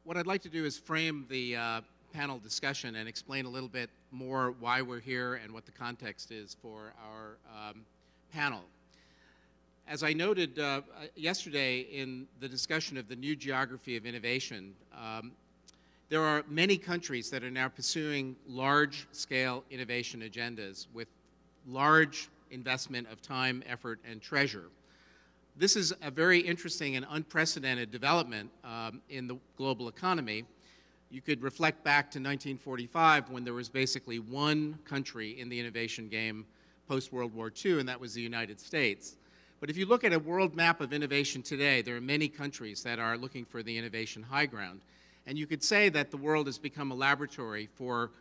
What I'd like to do is frame the panel discussion and explain a little bit more why we're here and what the context is for our panel. As I noted yesterday in the discussion of the new geography of innovation, there are many countries that are now pursuing large-scale innovation agendas with large investment of time, effort, and treasure. This is a very interesting and unprecedented development in the global economy. You could reflect back to 1945 when there was basically one country in the innovation game post-World War II, and that was the United States. But if you look at a world map of innovation today, there are many countries that are looking for the innovation high ground. And you could say that the world has become a laboratory for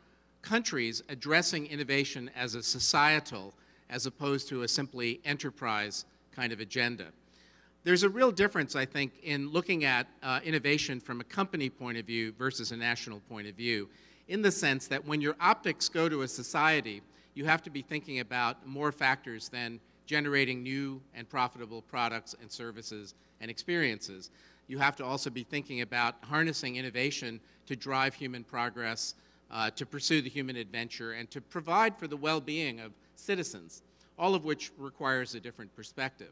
countries addressing innovation as a societal as opposed to a simply enterprise kind of agenda. There's a real difference, I think, in looking at innovation from a company point of view versus a national point of view, in the sense that when your optics go to a society, you have to be thinking about more factors than generating new and profitable products and services and experiences. You have to also be thinking about harnessing innovation to drive human progress, to pursue the human adventure, and to provide for the well-being of citizens, all of which requires a different perspective.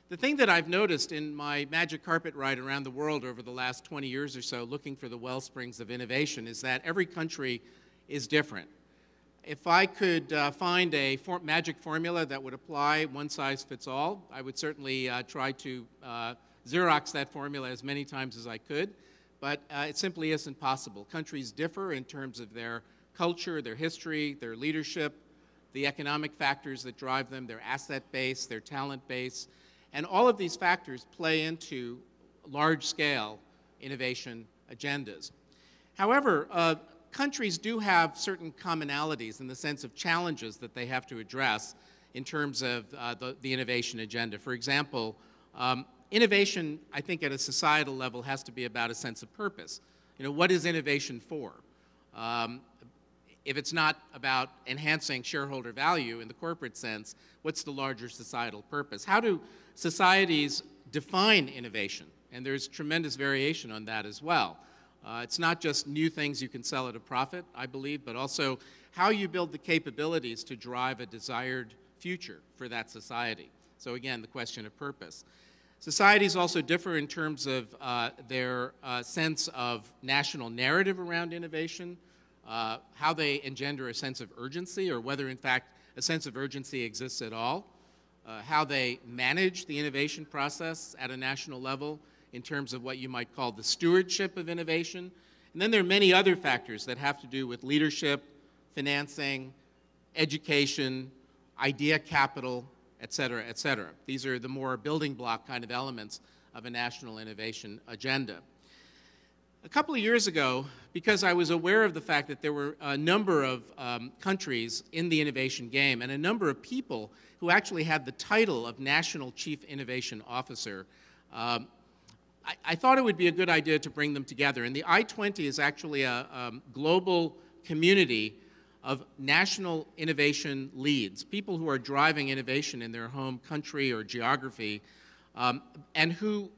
The thing that I've noticed in my magic carpet ride around the world over the last 20 years or so, looking for the wellsprings of innovation, is that every country is different. If I could find a magic formula that would apply one size fits all, I would certainly try to Xerox that formula as many times as I could, but it simply isn't possible. Countries differ in terms of their culture, their history, their leadership, the economic factors that drive them, their asset base, their talent base, and all of these factors play into large-scale innovation agendas. However, countries do have certain commonalities in the sense of challenges that they have to address in terms of the innovation agenda. For example, innovation, I think, at a societal level has to be about a sense of purpose. You know, what is innovation for? If it's not about enhancing shareholder value in the corporate sense, what's the larger societal purpose? How do societies define innovation? And there's tremendous variation on that as well. It's not just new things you can sell at a profit, I believe, but also how you build the capabilities to drive a desired future for that society. So again, the question of purpose. Societies also differ in terms of their sense of national narrative around innovation, how they engender a sense of urgency, or whether, in fact, a sense of urgency exists at all, how they manage the innovation process at a national level in terms of what you might call the stewardship of innovation. And then there are many other factors that have to do with leadership, financing, education, idea capital, et cetera, et cetera. These are the more building block kind of elements of a national innovation agenda. A couple of years ago, because I was aware of the fact that there were a number of countries in the innovation game and a number of people who actually had the title of National Chief Innovation Officer, I thought it would be a good idea to bring them together. And the i20 is actually a global community of national innovation leads, people who are driving innovation in their home country or geography, and who,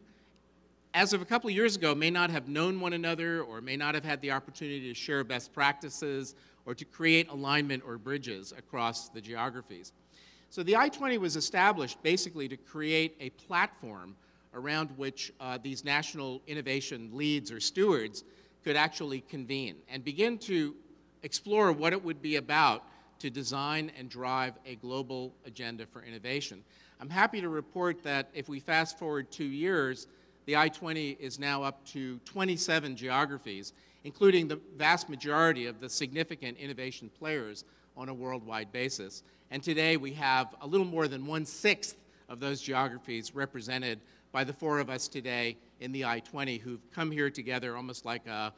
as of a couple of years ago, may not have known one another or may not have had the opportunity to share best practices or to create alignment or bridges across the geographies. So the i20 was established basically to create a platform around which these national innovation leads or stewards could actually convene and begin to explore what it would be about to design and drive a global agenda for innovation. I'm happy to report that if we fast forward 2 years, the i20 is now up to 27 geographies, including the vast majority of the significant innovation players on a worldwide basis. And today we have a little more than 1/6 of those geographies represented by the 4 of us today in the i20 who've come here together almost like a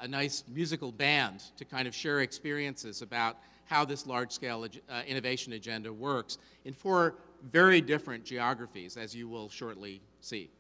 nice musical band to kind of share experiences about how this large-scale innovation agenda works in 4 very different geographies, as you will shortly see.